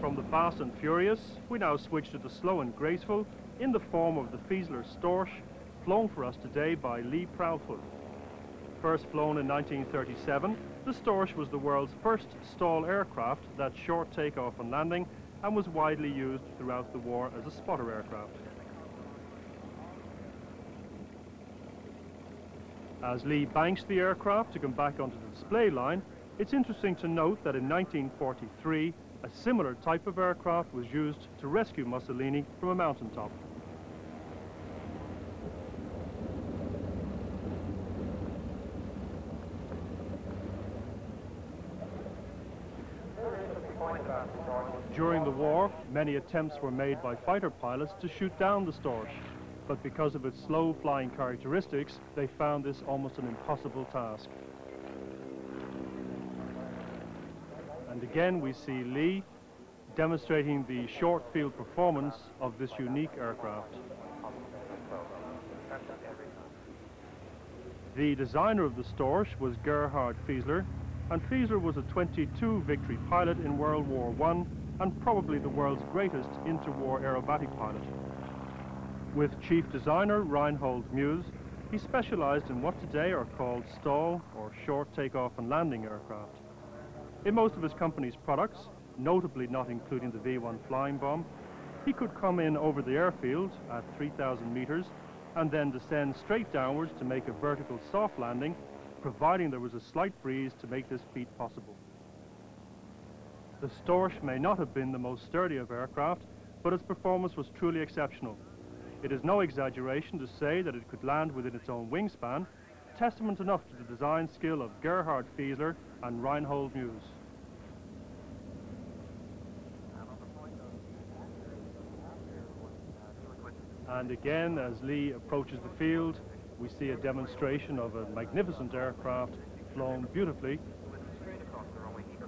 From the fast and furious, we now switch to the slow and graceful in the form of the Fiesler Storch, flown for us today by Lee Proudfoot. First flown in 1937, the Storch was the world's first stall aircraft that's short takeoff and landing and was widely used throughout the war as a spotter aircraft. As Lee banks the aircraft to come back onto the display line, it's interesting to note that in 1943, a similar type of aircraft was used to rescue Mussolini from a mountaintop. During the war, many attempts were made by fighter pilots to shoot down the Storch, but because of its slow flying characteristics, they found this almost an impossible task. And again we see Lee demonstrating the short field performance of this unique aircraft. The designer of the Storch was Gerhard Fiesler, and Fiesler was a 22 victory pilot in World War I and probably the world's greatest interwar aerobatic pilot. With chief designer Reinhold Muse, he specialized in what today are called stall or short takeoff and landing aircraft. In most of his company's products, notably not including the V-1 flying bomb, he could come in over the airfield at 3,000 meters and then descend straight downwards to make a vertical soft landing, providing there was a slight breeze to make this feat possible. The Storch may not have been the most sturdy of aircraft, but its performance was truly exceptional. It is no exaggeration to say that it could land within its own wingspan, testament enough to the design skill of Gerhard Fiesler and Reinhold Muse. And again, as Lee approaches the field, we see a demonstration of a magnificent aircraft flown beautifully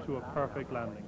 to a perfect landing.